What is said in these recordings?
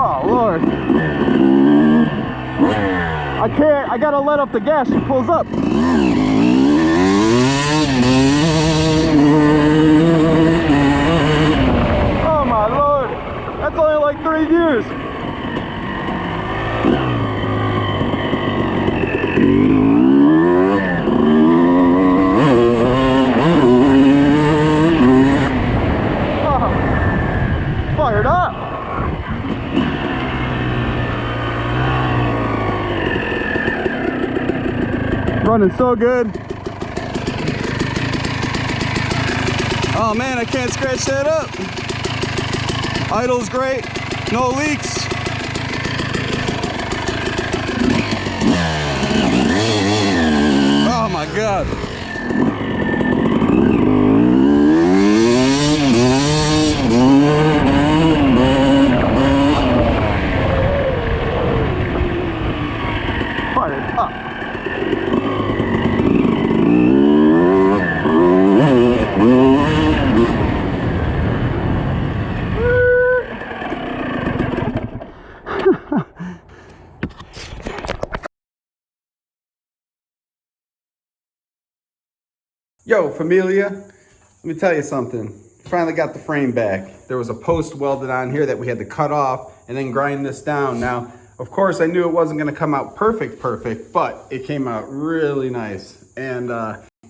Oh, Lord. I can't, I gotta let up the gas, she pulls up. Oh my Lord, that's only like 3 gears. Oh, fired up. Running so good. Oh man, I can't scratch that up. Idle's great, no leaks. Oh my God. Fired up. Yo, familia, let me tell you something. Finally got the frame back. There was a post welded on here that we had to cut off and then grind this down. Now, of course, I knew it wasn't gonna come out perfect, but it came out really nice. And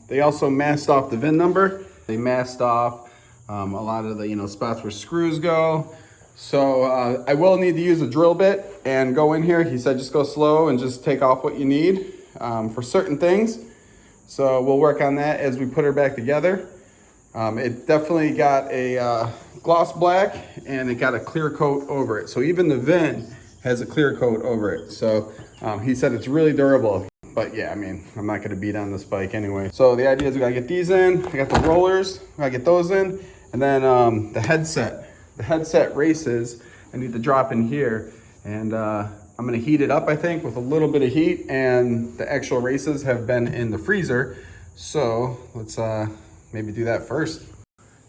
they also masked off the VIN number. They masked off a lot of the spots where screws go. So I will need to use a drill bit and go in here. He said just go slow and just take off what you need for certain things. So we'll work on that as we put her back together. It definitely got a gloss black and it got a clear coat over it. So even the VIN has a clear coat over it. So he said it's really durable. But yeah, I mean, I'm not gonna beat on this bike anyway. So the idea is we gotta get these in. I got the rollers, I gotta get those in. And then the headset races, I need to drop in here. And I'm gonna heat it up, I think, with a little bit of heat, and the actual races have been in the freezer. So let's maybe do that first.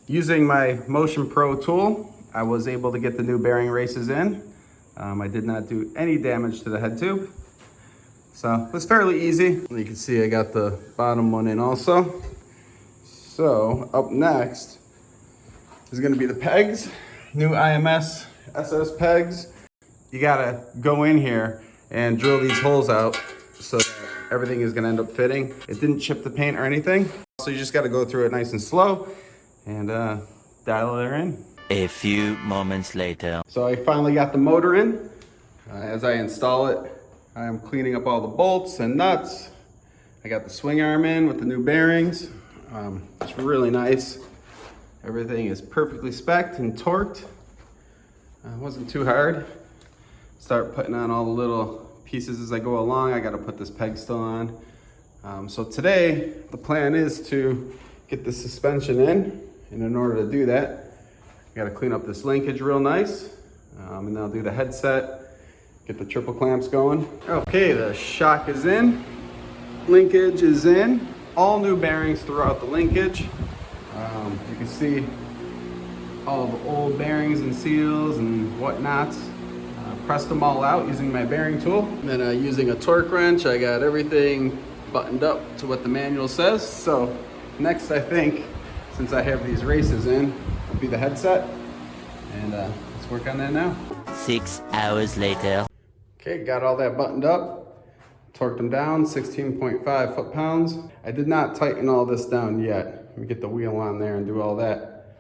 Using my Motion Pro tool, I was able to get the new bearing races in. I did not do any damage to the head tube. So it was fairly easy. You can see I got the bottom one in also. So up next is gonna be the pegs, new IMS SS pegs. You gotta go in here and drill these holes out so that everything is gonna end up fitting. It didn't chip the paint or anything. So you just gotta go through it nice and slow and dial it in. A few moments later. So I finally got the motor in. As I install it, I am cleaning up all the bolts and nuts. I got the swing arm in with the new bearings. It's really nice. Everything is perfectly spec'd and torqued. It wasn't too hard. Start putting on all the little pieces as I go along. I gotta put this peg still on. So today, the plan is to get the suspension in. And in order to do that, I gotta clean up this linkage real nice. And then I'll do the headset, get the triple clamps going. Okay, the shock is in. Linkage is in. All new bearings throughout the linkage. You can see all the old bearings and seals and whatnots. Pressed them all out using my bearing tool. And then using a torque wrench, I got everything buttoned up to what the manual says. So next, I think, since I have these races in, will be the headset. And let's work on that now. 6 hours later. Okay, got all that buttoned up. Torqued them down, 16.5 foot-pounds. I did not tighten all this down yet. Let me get the wheel on there and do all that.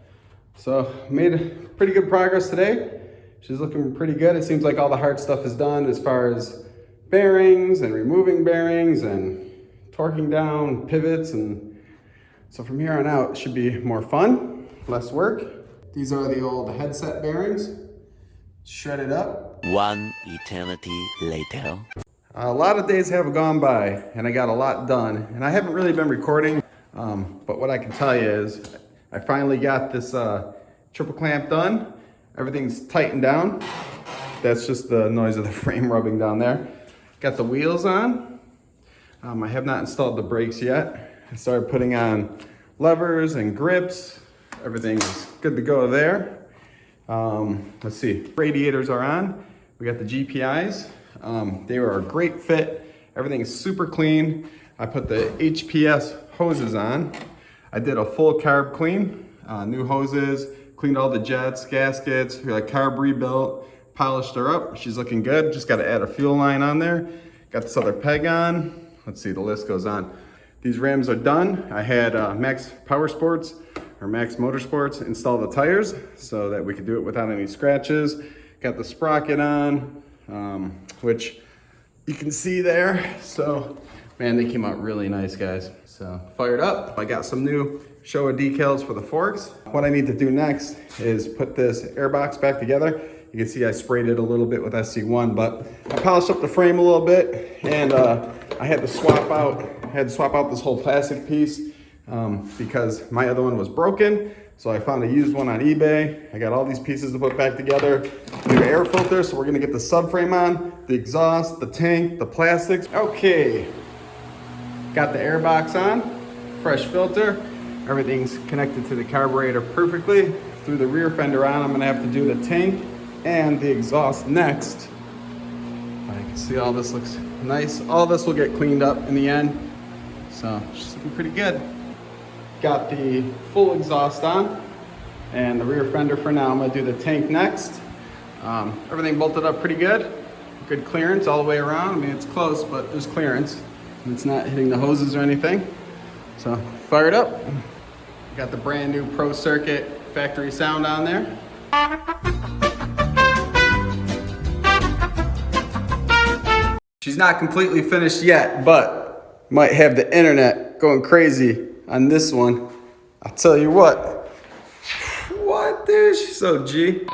So made pretty good progress today. She's looking pretty good. It seems like all the hard stuff is done as far as bearings and removing bearings and torquing down pivots. And so from here on out, it should be more fun, less work. These are the old headset bearings, shredded up. 1 eternity later. A lot of days have gone by and I got a lot done, and I haven't really been recording, but what I can tell you is I finally got this triple clamp done. Everything's tightened down. That's just the noise of the frame rubbing down there. Got the wheels on. I have not installed the brakes yet. I started putting on levers and grips. Everything is good to go there. Let's see, radiators are on. We got the GPIs. They were a great fit. Everything is super clean. I put the HPS hoses on. I did a full carb clean, new hoses, cleaned all the jets, gaskets, we got carb rebuilt, polished her up. She's looking good. Just got to add a fuel line on there. Got this other peg on. Let's see, the list goes on. These rims are done. I had Max Power Sports or Max Motorsports install the tires so that we could do it without any scratches. Got the sprocket on, which you can see there. So, man, they came out really nice, guys. So, fired up. I got some new Showa decals for the forks. What I need to do next is put this airbox back together. You can see I sprayed it a little bit with SC1, but I polished up the frame a little bit, and I had to swap out this whole plastic piece because my other one was broken. So I found a used one on eBay. I got all these pieces to put back together. New air filter, so we're gonna get the subframe on, the exhaust, the tank, the plastics. Okay, got the air box on, fresh filter. Everything's connected to the carburetor perfectly. Threw the rear fender on. I'm gonna have to do the tank and the exhaust next. I can see all this looks nice. All this will get cleaned up in the end. So it's looking pretty good. Got the full exhaust on and the rear fender for now. I'm gonna do the tank next. Everything bolted up pretty good. Good clearance all the way around. I mean, it's close, but there's clearance. It's not hitting the hoses or anything. So fired up. Got the brand new Pro Circuit factory sound on there. She's not completely finished yet, but might have the internet going crazy on this one. I'll tell you what. What, dude? She's so G.